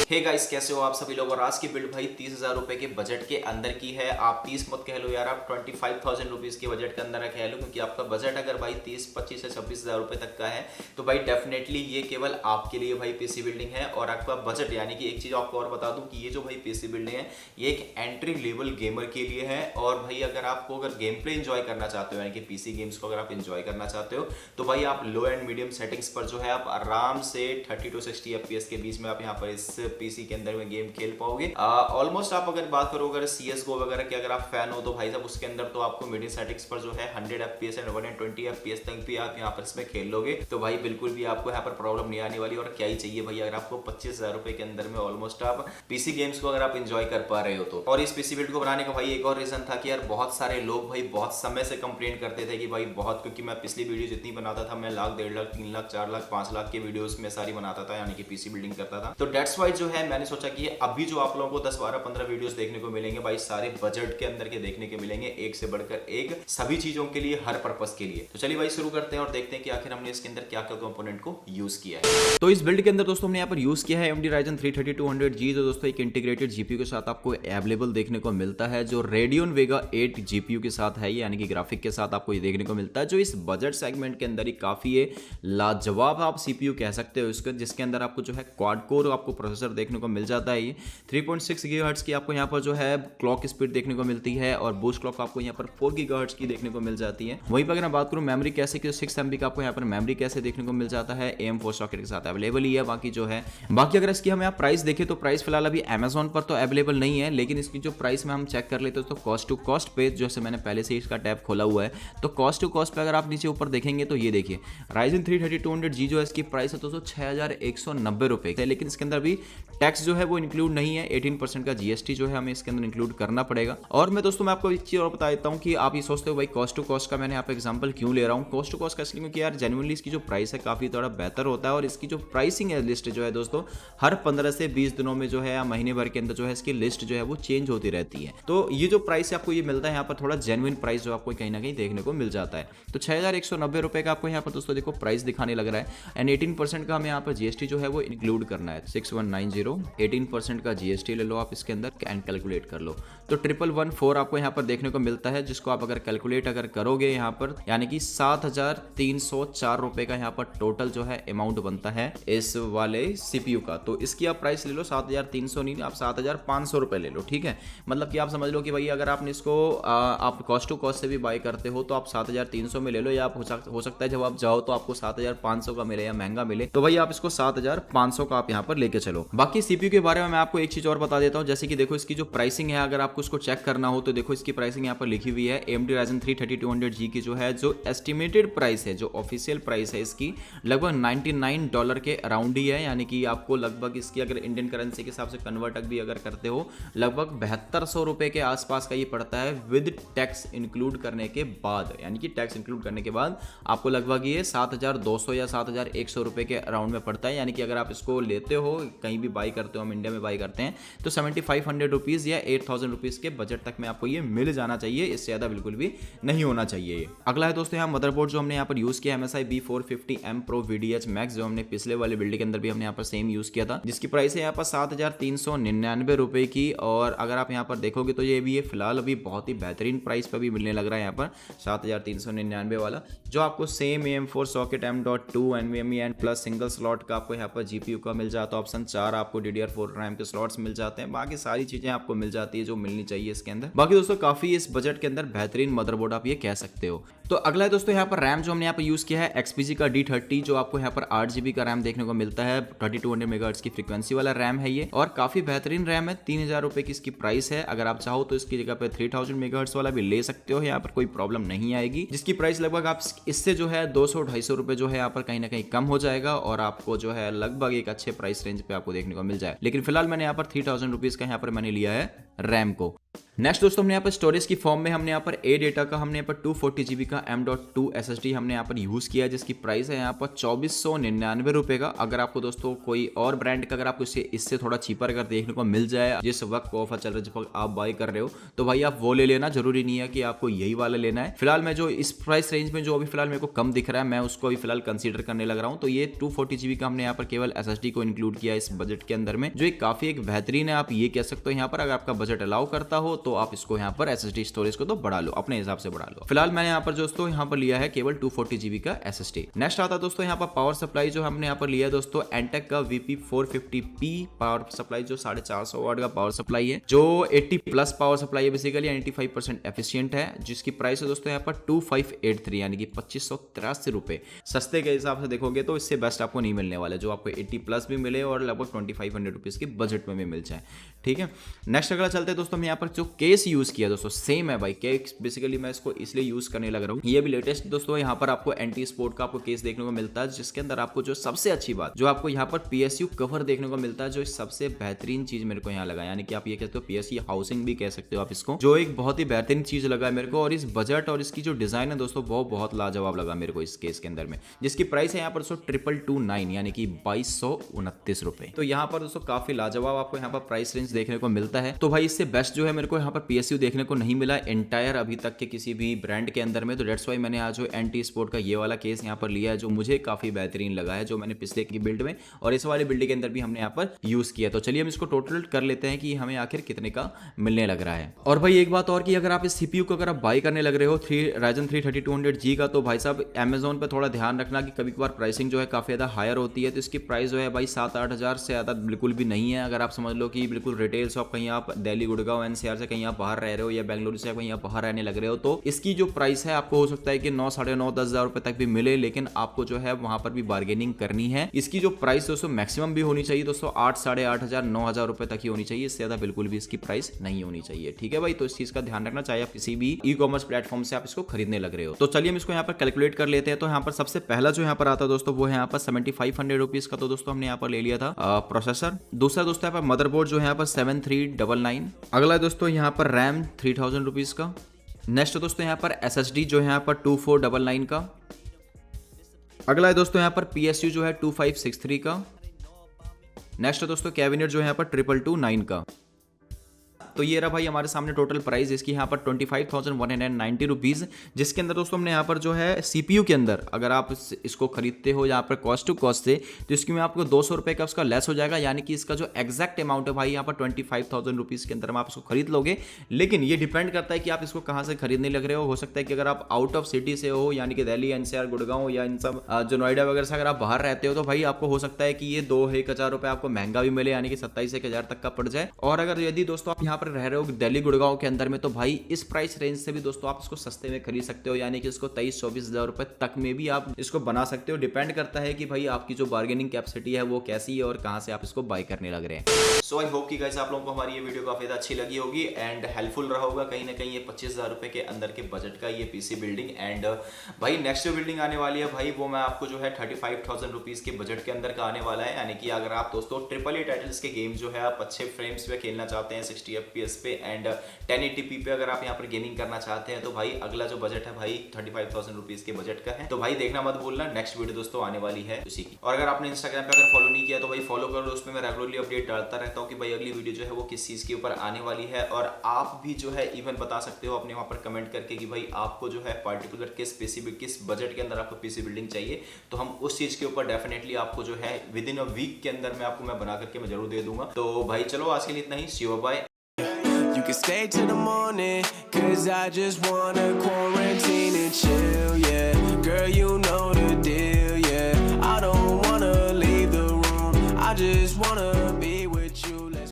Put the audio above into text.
Hey guys, कैसे हो आप सभी लोग। और आज की बिल्ड भाई 30,000 रुपए के बजट के अंदर की है। आप 30 मत कह लो यार, आप 25,000 रुपीज के बजट के अंदर कह लो, क्योंकि आपका बजट अगर भाई 30, 25 से 26,000 रुपए तक का है तो भाई डेफिनेटली ये केवल आपके लिए भाई पीसी बिल्डिंग है। और आपका बजट यानी कि एक चीज आपको और बता दूं कि ये जो भाई पीसी बिल्डिंग है ये एक एंट्री लेवल गेमर के लिए है। और भाई अगर गेम प्ले एंजॉय करना चाहते हो यानी कि पीसी गेम्स को अगर आप एंजॉय करना चाहते हो तो भाई आप लो एंड मीडियम सेटिंग्स पर जो है आप आराम से 30 to 60 FPS के बीच में आप यहाँ पर इस पीसी के अंदर में गेम खेल पाओगे। ऑलमोस्ट आप अगर बात करो अगर CSGO वगैरह के अगर आप फैन हो तो भाई साहब उसके अंदर तो आपको मीडियम सेटिंग्स पर जो है 100 FPS एंड 120 FPS तक भी आप यहाँ पर इसमें खेल लोगे तो भाई बिल्कुल भी आपको यहाँ पर प्रॉब्लम नहीं आने वाली। और क्या ही चाहिए भाई, अगर आपको 25,000 रुपए के अंदर में ऑलमोस्ट आप पीसी गेम्स को अगर आप एंजॉय कर पा रहे हो तो। और इस पीसी बिल्ड को बनाने का भाई एक और रीजन था कि यार बहुत सारे लोग भाई बहुत समय से कंप्लेन करते थे कि भाई बहुत, क्योंकि मैं पिछली वीडियो जितनी बनाता था मैं लाख, 1.5 लाख, 3 लाख, 4 लाख, 5 लाख के वीडियोस में सारी बनाता था यानी कि पीसी बिल्डिंग करता था। तो डेट्स वाइज जो है मैंने सोचा कि अभी जो आप लोगों को 10, 12, 15 वीडियोस देखने को मिलेंगे भाई सारे बजट के अंदर के देखने के मिलेंगे, एक से बढ़कर एक, सभी चीजों के लिए, हर पर्पस के लिए। तो चलिए भाई शुरू करते हैं और देखते हैं कि आखिर हमने इसके अंदर क्या क्या कंपोनेंट को यूज किया है। तो इस बिल्ड के अंदर दोस्तों हमने यहाँ पर यूज किया है AMD Ryzen 3 3200G जो दोस्तों एक इंटीग्रेटेड जीपीयू के साथ आपको अवेलेबल देखने को मिलता है, जो Radeon Vega 8 जीपीयू के साथ है यानी कि ग्राफिक के साथ आपको ये देखने को मिलता है, जो इस बजट सेगमेंट के अंदर ही काफी है लाजवाब आप सीपीयू कह सकते हो इसका, जिसके अंदर आपको जो है क्वाड कोर आपको प्रोसेसर देखने को मिल जाता है। ये 3.6 गीगाहर्ट्ज की आपको यहाँ पर जो है क्लॉक स्पीड देखने को मिलती है और बूस्ट क्लॉक आपको यहाँ पर 4 गीगाहर्ट्ज की देखने को मिल जाती है। वहीं पर अगर मैं बात करूँ मेमोरी कैसे की 6 MB का आपको यहाँ पर मेमोरी कैसे देखने को मिल जाता है, AM4 सॉकेट के साथ अवेलेबल ही है। बाकी जो है अगर इसकी हम यहाँ प्राइस देखें तो प्राइस फिलहाल अभी Amazon पर तो अवेलेबल नहीं है, लेकिन इसकी जो प्राइस में हम चेक कर लेते हैं तो कॉस्ट टू कॉस्ट पे जैसे मैंने पहले से इसका टैब खोला हुआ है तो कॉस्ट टू कॉस्ट पे अगर आप नीचे ऊपर देखेंगे तो ये देखिए Ryzen 3 3200G जो है इसकी प्राइस है दोस्तों 6,190 रुपए है, लेकिन इसके अंदर भी टैक्स जो है वो इंक्लूड नहीं है, 18% का जीएसटी जो है हमें इसके अंदर इंक्लूड करना पड़ेगा। और मैं दोस्तों मैं आपको एक चीज और बता देता हूँ कि आप ये सोचते हो भाई कॉस्ट टू कॉस्ट का मैंने यहाँ पे एग्जांपल क्यों ले रहा हूँ। कॉस्ट टू कॉस्ट का इसलिए क्योंकि यार जेन्युइनली इसकी जो प्राइस है काफी थोड़ा बेहतर होता है और इसकी जो प्राइसिंग है लिस्ट जो है दोस्तों हर 15 से 20 दिनों में जो है या महीने भर के अंदर जो है इसकी लिस्ट जो है वो चेंज होती रहती है। तो ये जो प्राइस आपको ये मिलता है यहाँ पर थोड़ा जेन्युइन प्राइस जो आपको कहीं ना कहीं देखने को मिल जाता है। तो 6,190 रुपए का आपको यहाँ पर दोस्तों देखो प्राइस दिखाने लग रहा है एंड 18% का हमें यहाँ पर जीएसटी जो है वो इंक्लूड करना है। 6190 18% का जीएसटी ले लो आप इसके अंदर एंड कैलकुलेट कर लो तो 1114 आपको यहाँ पर देखने को मिलता है, जिसको आप अगर कैलकुलेट अगर करोगे यहाँ पर यानी कि 7,304 रुपए का यहाँ पर टोटल जो है अमाउंट बनता है इस वाले सीपीयू का। तो इसकी आप प्राइस ले लो 7,300 नहीं, आप 7,500 रुपए ले लो, ठीक है। मतलब कि आप समझ लो कि भाई अगर आपने इसको आप कॉस्ट टू कॉस्ट से भी बाय करते हो तो आप 7,300 में ले लो, या आप हो सकता है जब आप जाओ तो आपको 7,500 का मिले या महंगा मिले, तो भाई आप इसको 7,500 का आप यहाँ पर लेके चलो। बाकी सीपीयू के बारे में मैं आपको एक चीज और बता देता हूँ, जैसे कि देखो इसकी जो प्राइसिंग है अगर आपको इसको चेक करना हो तो देखो इसकी प्राइसिंग यहाँ पर लिखी हुई है AMD Ryzen 3 3200G की जो है जो एस्टिमेटेड प्राइस है, जो ऑफिशियल प्राइस है इसकी लगभग $99 के अराउंड ही है, यानी कि आपको लगभग इसकी अगर इंडियन करेंसी के हिसाब से कन्वर्ट भी अगर करते हो लगभग 7200 रुपए के आसपास का ये पड़ता है विद टैक्स इंक्लूड करने के बाद, यानी कि टैक्स इंक्लूड करने के बाद आपको लगभग ये 7,200 या 7,100 रुपए के अराउंड में पड़ता है। यानी कि अगर आप इसको लेते हो कहीं भी बाई करते हो, हम इंडिया में बाई करते हैं तो 7,500 रुपीज या 8,000 रुपीज के बजट तक में आपको ये मिल जाना चाहिए, इससे ज्यादा बिल्कुल भी नहीं होना चाहिए। अगला है दोस्तों यहाँ मदरबोर्ड जो हमने यहाँ पर यूज किया MSI B450M Pro VDH Max, जो हमने पिछले वाले बिल्ड के अंदर भी हमने यहाँ पर सेम यूज किया था, जिसकी प्राइस है यहाँ पर 7,399 रुपए की। और अगर आप यहाँ पर देखोगे तो ये भी है फिलहाल अभी बहुत ही बेहतरीन प्राइस पर भी मिलने लग रहा है यहाँ पर 7,399 वाला, जो आपको same AM4 socket M.2 NVMe and plus single slot का आपको यहाँ पर जीपीयू का मिल जाता है ऑप्शन, 4 आपको DDR4 रैम के स्लॉट्स मिल जाते हैं, बाकी सारी चीजें आपको मिल जाती है जो मिलनी चाहिए इसके अंदर। बाकी दोस्तों काफी इस बजट के अंदर बेहतरीन मदरबोर्ड आप ये कह सकते हो। तो अगला है दोस्तों यहाँ पर रैम जो हमने यहाँ पर यूज किया है XPG का D30, जो आपको यहाँ पर 8GB का रैम देखने को मिलता है, 3200 मेगाहर्ट्ज की फ्रीक्वेंसी वाला रैम है ये और काफी बेहतरीन रैम है। 3,000 रुपए की इसकी प्राइस है। अगर आप चाहो तो इसकी जगह पे 3000 मेगाहर्ट्ज वाला भी ले सकते हो, यहाँ पर कोई प्रॉब्लम नहीं आएगी, जिसकी प्राइस लगभग आप इससे जो है 200-250 रुपए जो है यहाँ पर कहीं ना कहीं कम हो जाएगा और आपको जो है लगभग एक अच्छे प्राइस रेंज पे आपको देखने को मिल जाए। लेकिन फिलहाल मैंने यहाँ पर 3,000 रुपीज का यहाँ पर मैंने लिया है रैम को। नेक्स्ट दोस्तों हमने यहाँ पर स्टोरेज की फॉर्म में हमने यहाँ पर ए डेटा का हमने यहाँ पर 240GB का M.2 SSD हमने यहाँ पर यूज किया है, जिसकी प्राइस है यहाँ पर 2,499 रुपए का। अगर आपको दोस्तों कोई और ब्रांड का अगर आपको इससे थोड़ा चीपर अगर देखने को मिल जाए जिस वक्त ऑफर चल रहा है, जिस वक्त आप बाय कर रहे हो, तो भाई आप वो ले लेना, जरूरी नहीं है कि आपको यही वाला लेना है। फिलहाल मैं जो इस प्राइस रेंज में जो अभी फिलहाल मेरे को कम दिख रहा है मैं उसको अभी फिलहाल कंसीडर करने लग रहा हूँ। तो ये 240GB का हमने यहाँ पर केवल SSD को इंक्लूड किया इस बजट के अंदर में, जो एक काफी एक बेहतरीन है, आप ये कह सकते हो। यहाँ पर अगर आपका बजट अलाउ करता हो तो आप इसको यहाँ पर SSD स्टोरेज को तो बढ़ा लो, अपने हिसाब से बढ़ा लो। फिलहाल मैंने यहाँ पर दोस्तों यहाँ पर लिया है केवल 240 GB का SSD। नेक्स्ट आता है दोस्तों यहाँ पर पावर सप्लाई, जो हमने यहाँ पर लिया है दोस्तों एंटेक का VP450P पावर सप्लाई, जो 450 वाट का पावर सप्लाई है, जो 80+ पावर सप्लाई है बेसिकली, 95% एफिशिएंट है, जिसकी प्राइस है दोस्तों यहाँ पर 2583 यानी कि 2583 रुपए। सस्ते के हिसाब से देखोगे तो इससे बेस्ट आपको नहीं मिलने वाला, जो आपको 80+ भी मिले और लगभग 2500 रुपीज के बजट में भी मिल जाए। ठीक है, नेक्स्ट अगला चलते हैं दोस्तों। हम यहाँ पर जो केस यूज किया दोस्तों सेम है भाई, केस बेसिकली मैं इसको इसलिए यूज करने लग रहा हूँ, ये भी लेटेस्ट दोस्तों। यहाँ पर आपको एंटी स्पोर्ट का आपको केस देखने को मिलता है, जिसके अंदर आपको जो सबसे अच्छी बात, जो आपको यहाँ पर PSU कवर देखने को मिलता है, जो सबसे बेहतरीन चीज मेरे को यहाँ लगा, यानी कि आप ये कहते हो PSU हाउसिंग भी कह सकते हो आप इसको, जो एक बहुत ही बेहतरीन चीज लगा मेरे को। और इस बजट और इसकी जो डिजाइन है दोस्तों वो बहुत लाजवाब लगा मेरे को इस केस के अंदर में, जिसकी प्राइस है यहाँ पर 2229 यानी कि 2229 रुपए। तो यहाँ पर दोस्तों काफी लाजवाब आपको यहाँ पर प्राइस रेंज देखने को मिलता है। तो भाई इससे बेस्ट जो है मेरे को यहाँ पर PSU देखने को नहीं मिला एंटायर अभी तक के किसी भी ब्रांड के अंदर में। तो डेट्स वाई मैंने आज जो एंटी स्पोर्ट का ये वाला केस यहाँ पर लिया है, जो मुझे काफी बेहतरीन लगा है, जो मैंने पिछले की बिल्ड में और इस वाले बिल्ड के अंदर भी हमने यहाँ पर यूज किया। तो चलिए हम इसको टोटल कर लेते हैं कि हमें आखिर कितने का मिलने लग रहा है। और भाई एक बात और कि अगर आप इस CPU को अगर आप बाई करने लग रहे हो Ryzen 3 3200G का, तो भाई साहब Amazon पे थोड़ा ध्यान रखना कि कभी कभार प्राइसिंग जो है काफी ज्यादा हायर होती है। तो इसकी प्राइस जो है भाई 7-8 हज़ार से ज्यादा बिल्कुल भी नहीं है। अगर आप समझ लो कि बिल्कुल रिटेल शॉप, कहीं आप दिल्ली गुड़गांव NCR से कहीं आप बाहर रह रहे हो या बेंगलुरु से कहीं आप बाहर रहने लग रहे हो, तो इसकी जो प्राइस है आपको हो सकता है कि 9, 9.5, 10 हज़ार रुपए तक भी मिले, लेकिन आपको जो है वहां पर भी बार्गेनिंग करनी है। इसकी जो प्राइस दोस्तों मैक्सिमम भी होनी चाहिए दोस्तों 8, 8.5 हज़ार, 9 हज़ार रुपए तक ही होनी चाहिए, इससे ज्यादा बिल्कुल भी इसकी प्राइस नहीं होनी चाहिए। ठीक है भाई, तो इस चीज का ध्यान रखना, चाहे आप किसी भी ई-कॉमर्स प्लेटफॉर्म से आप इसको खरीदने लग रहे हो। तो चलिए हम इसको यहाँ पर कैलकुलेट कर लेते हैं। तो यहाँ पर सबसे पहला जो यहाँ पर आता है दोस्तों वो है यहाँ पर 7500 रुपीज का, तो दोस्तों हमने यहाँ पर ले लिया था प्रोसेसर। दूसरा दोस्तों यहाँ पर मदरबोर्ड जो है यहाँ पर 7399। अगला दोस्तों यहाँ पर रैम 3000 रुपीज का। नेक्स्ट दोस्तों यहाँ पर SSD जो है यहाँ पर 2499 का। अगला है दोस्तों यहाँ पर PSU जो है 2563 का। नेक्स्ट दोस्तों कैबिनेट जो है यहाँ पर 2229 का। तो ये रहा भाई हमारे सामने टोटल प्राइस इसकी यहाँ पर 25,190 रुपीज़, जिसके अंदर दोस्तों हमने यहाँ पर जो है CPU के अंदर अगर आप इसको खरीदते हो यहाँ पर कॉस्ट टू कॉस्ट से, तो इसकी में आपको 200 रुपये का उसका लेस हो जाएगा, यानी कि इसका जो एग्जैक्ट अमाउंट है भाई यहाँ पर 25,000 रुपीज़ के अंदर में आप इसको खरीद लोगे। लेकिन ये डिपेंड करता है कि आप इसको कहाँ से खरीदने लग रहे हो सकता है कि अगर आप आउट ऑफ सिटी से हो, यानी कि दिल्ली NCR गुड़गांव या इन सब जो नोएडा वगैरह से अगर आप बाहर रहते हो, तो भाई आपको हो सकता है कि ये 2-1 हज़ार रुपये आपको महंगा भी मिले, यानी कि 27-1 हज़ार तक का पड़ जाए। और अगर यदि दोस्तों आप यहाँ पर रह रहे हो दिल्ली गुड़गांव के अंदर में, तो भाई इस प्राइस रेंज से भी दोस्तों आप इसको सस्ते में खरीद सकते हो, यानी कि इसको 23-24 हज़ार रुपए तक में भी आप इसको बना सकते हो। डिपेंड करता है कि भाई आपकी जो बार्गेनिंग कैपेसिटी है वो कैसी है और कहां से आप इसको बाय करने लग रहे हैं। सो आई होप कि गाइस आप लोगों को हमारी ये वीडियो काफी अच्छी लगी होगी एंड हेल्पफुल रहा होगा कहीं ना कहीं ये 25,000 रुपए के अंदर के बजट का ये PC बिल्डिंग। एंड भाई नेक्स्ट जो बिल्डिंग आने वाली है भाई वो मैं आपको जो है 35,000 रुपीज के बजट के अंदर का आने वाला है, यानी कि अगर आप दोस्तों AAA टाइटल्स के गेम जो है आप अच्छे फ्रेम्स पे खेलना चाहते हैं 60 FPS पे एंड 1080p पे अगर आप यहाँ पर गेमिंग करना चाहते हैं, तो भाई अगला जो बजट है भाई 35,000 रुपीज के बजट का है। तो भाई देखना मत भूलना, नेक्स्ट वीडियो दोस्तों आने वाली है उसी की। और अगर आपने इंस्टाग्राम पे अगर फॉलो नहीं किया तो भाई फॉलो कर लो, उसमें मैं रेगुलरली अपडेट डालता रहता हूँ कि भाई अगली वीडियो जो है वो किस चीज के ऊपर आने वाली है। और आप भी जो है इवन बता सकते हो अपने वहां पर कमेंट करके कि भाई आपको जो है पार्टिकुलर किस बजट के अंदर आपको PC बिल्डिंग चाहिए, तो हम उस चीज के ऊपर डेफिनेटली आपको जो है विद इन अ वीक के अंदर में आपको मैं बना करके मैं जरूर दे दूंगा। तो भाई चलो आज के लिए इतना ही, see you bye. You can stay till the morning, cause I just wanna quarantine and chill, yeah. Girl, you know the deal, yeah. I don't wanna leave the room, I just wanna